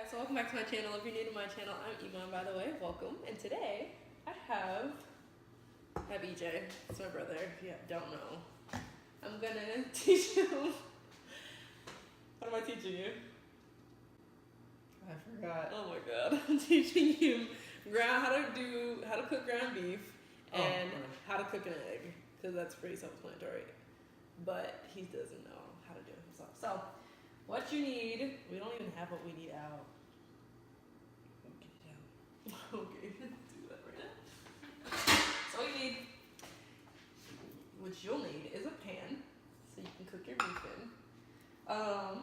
So welcome back to my channel. If you're new to my channel, I'm Emon, by the way. Welcome. And today I have EJ. It's my brother. If you don't know, I'm gonna teach him. What am I teaching you? I forgot. Oh my god! I'm teaching him how to cook ground beef and how to cook an egg, because that's pretty self-explanatory. But he doesn't know how to do it himself. So what you need, we don't even have what we need out. Okay, do that right now. So what you need, what you'll need, is a pan, so you can cook your beef in. I'll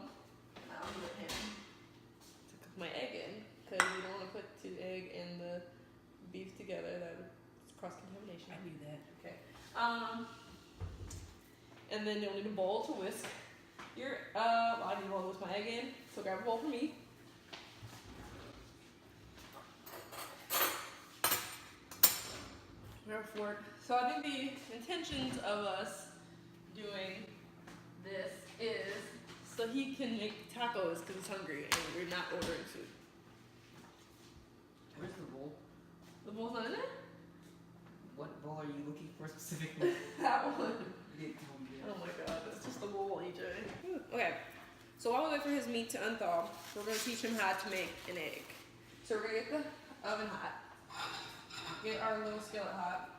need a pan to cook my egg in, because you don't want to put the egg and the beef together. That's cross-contamination. I knew that. Okay. And then you'll need a bowl to whisk your, I need a bowl to whisk my egg in, so grab a bowl for me. Grab a fork. So I think the intentions of us doing this is so he can make tacos because he's hungry and we're not ordering food. Where's the bowl? The bowl's not in there? What bowl are you looking for specifically? That one. You didn't tell me that. Oh my god, that's just the bowl, EJ. Okay, so while we wait for his meat to unthaw, we're going to teach him how to make an egg. So we're going to get the oven hot, get our little skillet hot,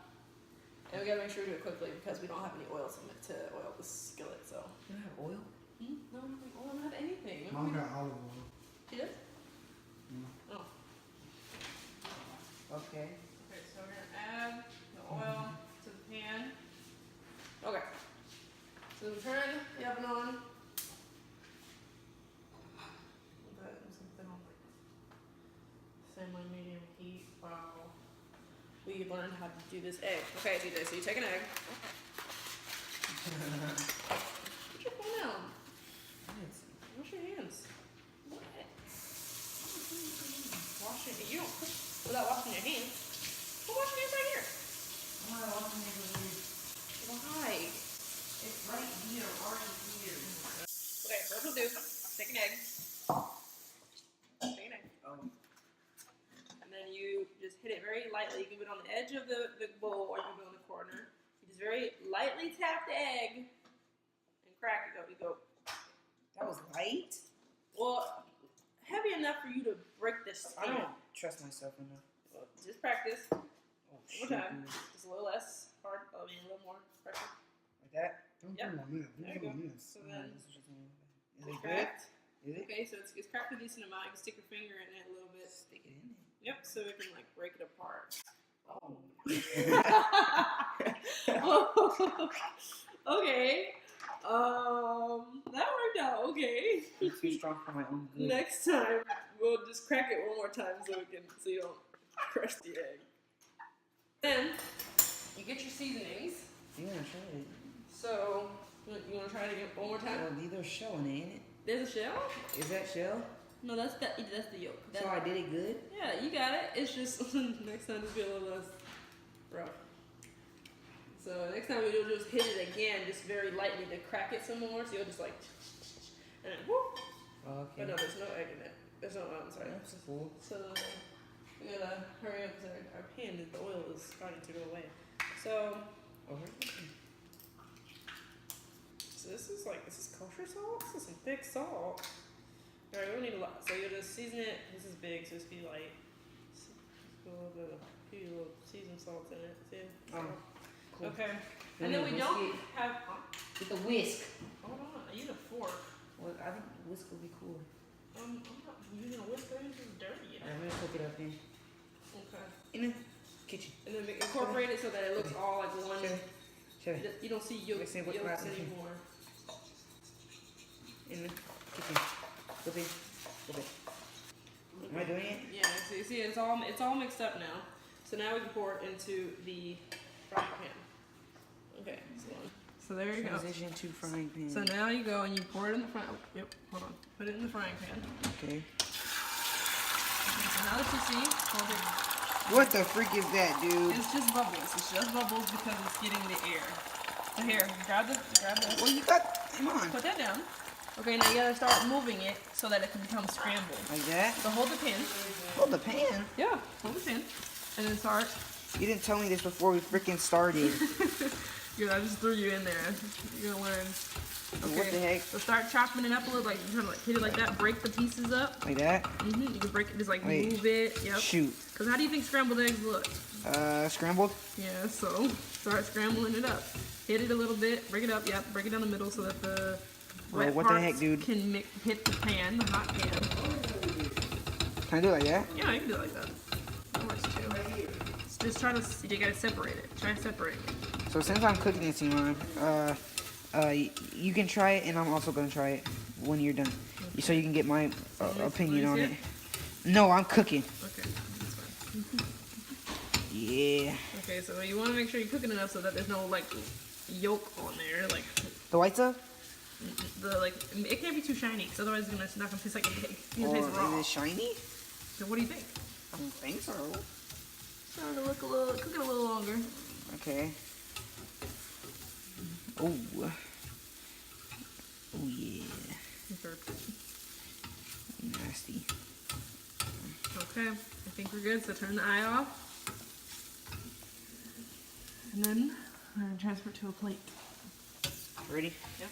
and we got to make sure we do it quickly because we don't have any oil to oil the skillet, so. You don't have oil? No, I don't have anything. Mom got olive oil. She does? Mm. Oh. Okay. Okay, so we're going to add the oil to the pan. Okay. So we turn the oven on. Semi-medium heat while we learn how to do this egg. Okay, DJ, so you take an egg. Put your phone down. Wash your hands. What? Wash your hands. You don't cook without washing your hands. Well, wash your hands right here. I'm not watching it. Why? It's right here, already here. Okay, first we'll do, take an egg. Take an egg. And then you just hit it very lightly. You can put it on the edge of the bowl or you can put it on the corner. You just very lightly tap the egg and crack it. You go. That was light? Well, heavy enough for you to break the skin. I don't trust myself enough. Well, just practice. Oh, One more time. Just a little less hard. I mean, a little more pressure. Like that? Don't Yep. put it on There you go. this. So then Is it's it good? cracked. Is it? Okay, so it's cracked a decent amount. You can stick your finger in it a little bit. Stick it in Yep, so we can like break it apart. Oh. Okay. That worked out okay. It's too strong for my own good. Next time we'll just crack it one more time so you don't crush the egg. Then you get your seasonings. You wanna try it? So you wanna try it again one more time? Well, these are showing, ain't it? There's a shell? Is that shell? No, that's the yolk. So I did it good? Yeah, you got it. It's just next time just be a little less rough. So next time you'll just hit it again, just very lightly to crack it some more. So you'll just like, and then whoop. Okay. But no, there's no egg in it. There's no, I'm sorry. That's cool. So we gotta hurry up because our pan, the oil is starting to go away. So this is kosher salt. This is some thick salt. All right, we don't need a lot. So you'll just season it. This is big, so it's be light. Just put a few little seasoned salts in it. See? Oh, cool. Okay. And then we don't have. Get the whisk. Hold on. I use a fork. Well, I think the whisk would be cool. I'm not using a whisk. I'm using dirty. I'm gonna cook it up then. Okay. In the kitchen. And then incorporate it so that it looks all like one. Show me. You don't see yolks Mixing with yolks rice. anymore. In the kitchen. Flip it. Flip it. Am I doing it? Yeah, so you see it's all mixed up now. So now we can pour it into the frying pan. Okay, so there you go. Transition to frying pan. So now you go and you pour it in the frying. Oh, yep, hold on. Put it in the frying pan. Okay. So now that you see, hold it. What the freak is that, dude? It's just bubbles. It's just bubbles because it's getting the air. So here, grab this. Well, you got. Come on. Put that down. Okay, now you gotta start moving it so that it can become scrambled. Like that? So hold the pin. Hold the pan. Yeah, hold the pin. And then start. You didn't tell me this before we freaking started. Good, I just threw you in there. You're gonna learn. Okay. What the heck? So start chopping it up a little, like you're trying to like hit it like that, break the pieces up. Like that? Mm-hmm. You can break it, just like Wait. move it. Yep. Shoot. Because how do you think scrambled eggs look? Scrambled? Yeah, so start scrambling it up. Hit it a little bit, break it up, yep, break it down the middle so that the wet what the parts heck, dude? can hit the pan, the hot pan. Can I do it like that? Yeah, you can do it like that. That works too. Just try to, you gotta separate it. Try to separate it. So since I'm cooking it, Emon, you can try it, and I'm also gonna try it when you're done, so you can get my opinion on it. No, I'm cooking. Okay, that's fine. Yeah. Okay, so you want to make sure you're cooking enough so that there's no like yolk on there, like The white stuff? it can't be too shiny, because otherwise it's not gonna taste like an egg. It's gonna Or taste raw. is it shiny? So what do you think? I don't think so. Trying to look cook it a little longer. Okay. Oh. Oh yeah. Nasty. Okay, I think we're good. So turn the eye off, and then we're gonna transfer it to a plate. Ready? Yep.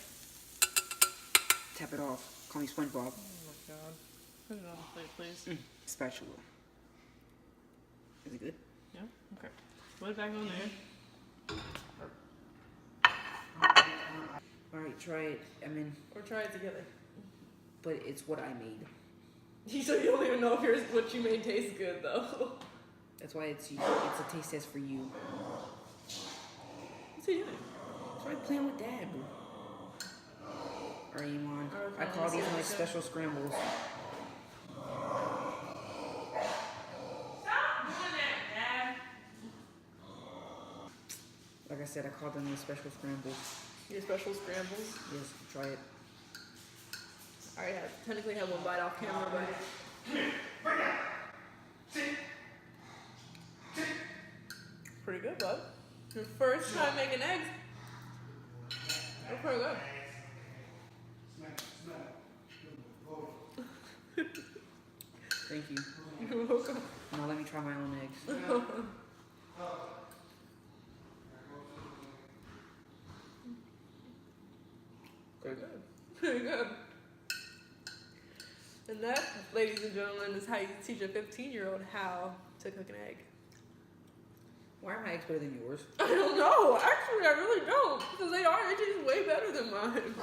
Tap it off. Call me SpongeBob. Oh my god. Put it on the plate, please. Spatula. Is it good? Yeah. Okay. Put it back on there. Alright, try it. I mean, Or try it together. but it's what I made. So you don't even know if what you made tastes good though. That's why it's a taste test for you. What's he doing? Try playing with Dad. Alright, Emon. I call these my special scrambles. Like I said, I call them my special scrambles. Your special scrambles? Yes, try it. I already technically have one bite off camera, but pretty good, bud. Your first time making eggs. That's pretty good. Thank you. You're welcome. Now let me try my own eggs. Pretty good. Pretty good. And that, ladies and gentlemen, is how you teach a 15-year-old how to cook an egg. Why are my eggs better than yours? I don't know. Actually, I really don't. Because they taste way better than mine.